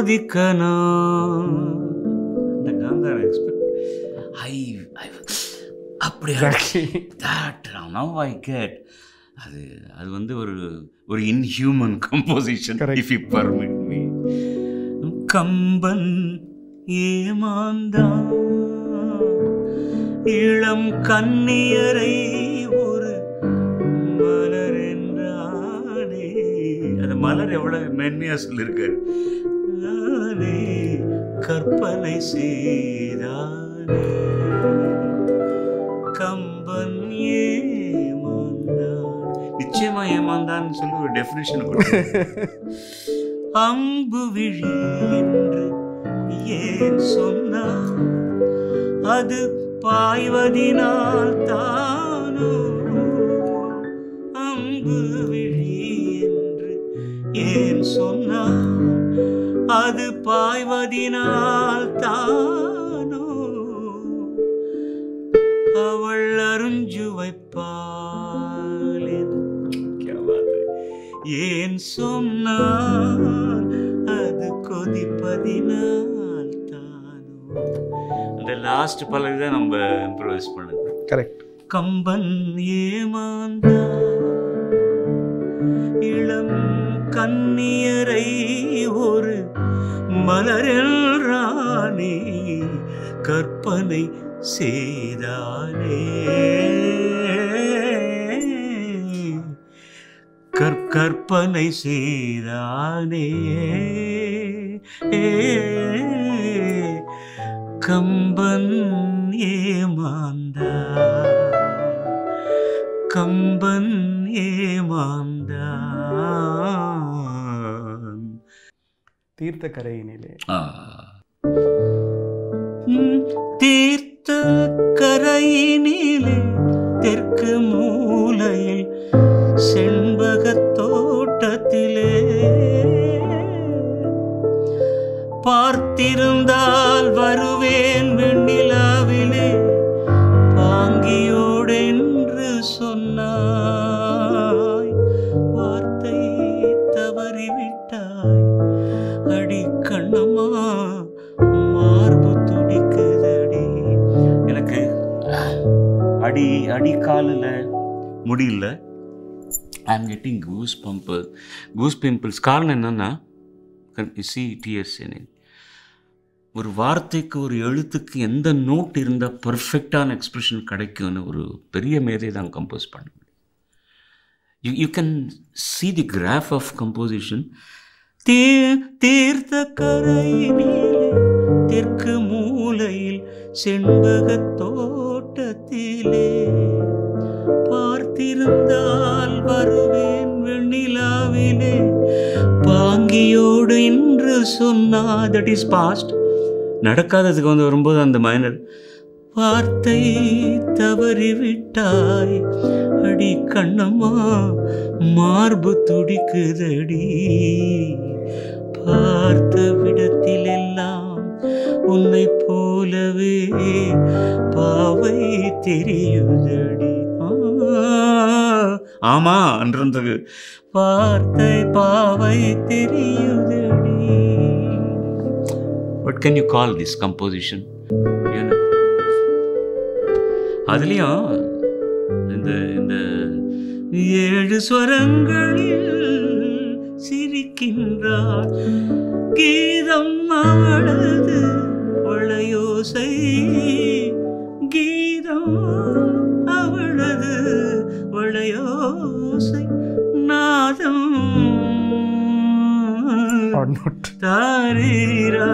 சோதிக்கணும். இந்த காந்தார எக்ஸ்பெக்ட் அப்படி நவ் ஐ கெட் அது. அது வந்து ஒரு inhuman composition, if you permit me. Kamban ஏமாந்தான் இளம் கன்னியரை ஒரு மலர் என்றானே. அந்த மலர் எவ்வளவு மென்மையா சொல்லியிருக்காரு. நானே கற்பனை செய்தானே கம்பன் ஏமாந்தான். நிச்சயமா ஏமாந்தான்னு சொல்லி ஒரு டெஃபினிஷன் அம்பு விழி என்று ஏன் சொன்னான், அது பாய்வதினால் தானோ. அம்பு விழி என்று ஏன் சொன்னான், அது பாய்வதினால் தானோ. அவள் அருஞ்சு வைப்பாள் ஏன் சொன்னான், அது கொதிப்பதினால் தானோ. அந்த லாஸ்ட் பல்லவி தான் நம்ம இம்ப்ரோவைஸ் பண்ணது. கரெக்ட். கம்பன் ஏமாந்தான் இளம் கன்னியரை ஒரு மலரில் ராணி கற்பனை செய்தானே. கற்பனை செய்தானே. கம்பன் ஏமாந்தா கம்பன் ஏமாந்தான். தீர்த்த கரையினிலே தீர்த்த கரையினிலே தெற்கு மூலையில் செண்பகத் தோட்டத்திலே பார்த்திருந்தால் வருவேன் வெண்ணிலாவிலே பாங்கியோடென்று சொன்னாய், வார்த்தை தவறிவிட்டாய். அடி கண்ணம்மா மார்பு துடிக்குதடி. எனக்கு அடி காலில் முடியல. I am getting goose pimples. காரணம் என்னன்னா, டிஎஸ் ஒரு வார்த்தைக்கு ஒரு எழுத்துக்கு எந்த நோட் இருந்தால் பர்ஃபெக்டான எக்ஸ்பிரஷன் கிடைக்கும்னு ஒரு பெரிய மேதை தான் கம்போஸ் பண்ண முடியும். You can see the graph of composition. தீர்த்த கரையினிலே தெற்கு மூலையில் செண்பகத் தோட்டத்திலே பார்த்திருந்தால் வருவேன் வெண்ணிலாவிலே பாங்கியோடு என்று சொன்னா. That is past. நடக்காததுக்கு வந்து வரும்போது அந்த மைனர் வார்த்தை தவறிவிட்டாய். அடி கண்ணம்மா மார்பு துடிக்குதடி. பார்த்த விடத்திலெல்லாம் உன்னை போலவே பாவை தெரியுதடி. ஆமா அன்றது வார்த்தை பாவை தெரியுதடி. What can you call this composition? அதுலயும் இந்த 7 ஸ்வரங்களில் சிரிக்கின்றார் கீதம் அவளது வளையோசை. கீதம் அவளது வளையோசை நாதம் தாரீரா.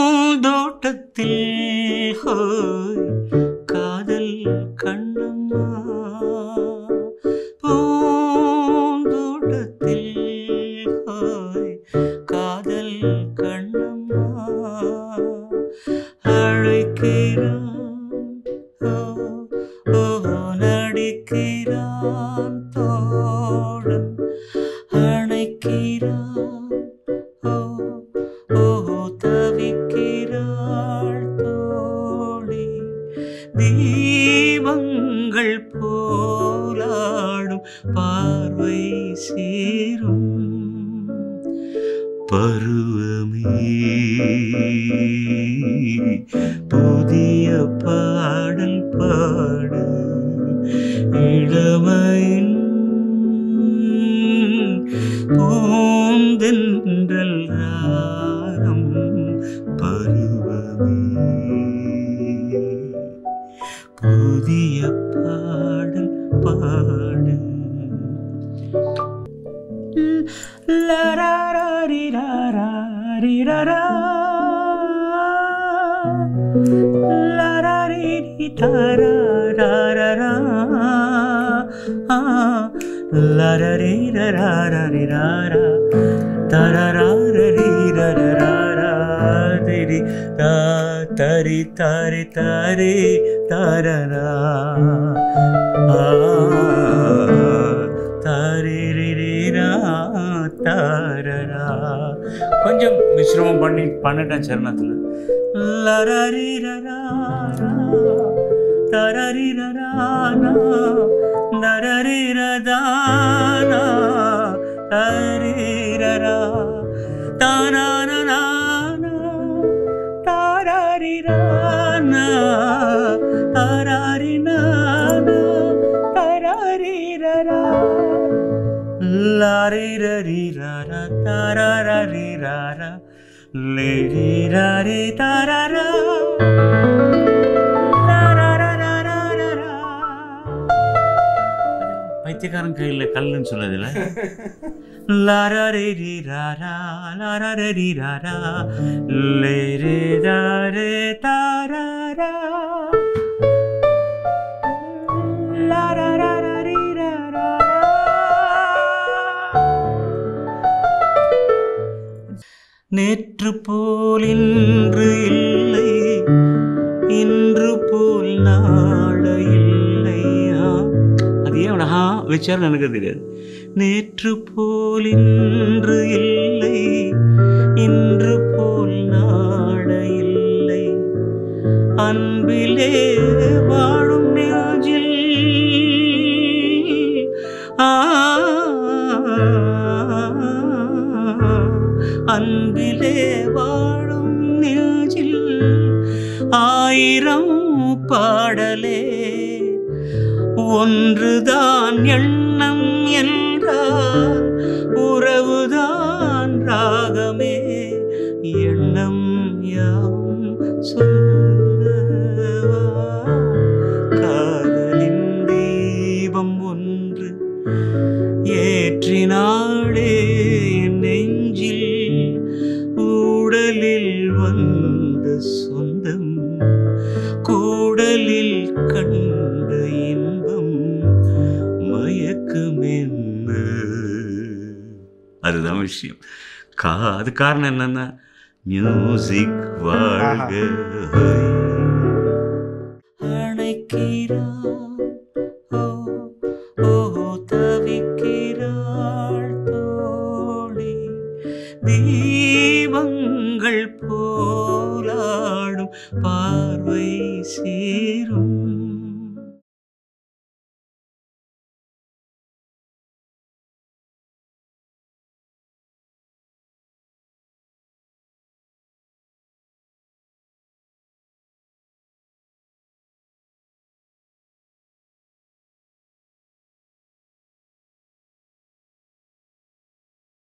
பூந்தோட்டத்தில் ஹோய் காதல் கண்ணம்மா. பூந்தோட்டத்தில் ஹோய் காதல் கண்ணம்மா அழைக்கிறான். நடிக்க பார்வை சேரும் பருவமே புதிய பாடல் பாடு இளமையின் பூந்தென்றல் ராகம் பருவமே புதிய பாடல் பாடு லரரிரரரிரரா லரரிரரரரரா லரரிரரரரிரரா தரரரிரரரரா திரி தா தரி தரி தரி தரரா தரிரிரா தரரா. கொஞ்சம் விசிரமம் பண்ணிட்டேன் சரணத்தில். லரரிரரா தரரிரரானா நரரிரதானா தரிரரா தானானா தாரரிரானா தரரினானா தரரிரரா லாரிரரிரரா தரரிரரா லேரிரரி தரரா பைத்தியக்காரன் கையில் கல்லுன்னு சொன்னதில்ல. லாரரிரரா லாரரிரரா லேரிரரி தரரா லாரரிரரா. நேற்று போல் இன்று இல்லை, இன்று போல் நாளை இல்லை. அது ஏன் அவனா வச்சாலும் எனக்கு தெரியாது. நேற்று போல் இன்று இல்லை, இன்று போல் நாளை இல்லை. அன்பிலே வாழும் நெஞ்சில் அன்பிலே வாழும் நெஞ்சில் ஆயிரம் பாடலே ஒன்றுதான் எண்ணம் என்றால் உறவுதான் ராகமே. எண்ணம் யாவும் சொல்லவா காதலின் தீபம் ஒன்று ஏற்றினாளே என் நெஞ்சில். ஊடலில் வந்த சொந்தம் கூடலில் கண்ட இன்பம் மயக்கம் என்ன. அதுதான் விஷயம். அது காரணம் என்னன்னா மியூசிக் வாழ்க அணைக்கிறார்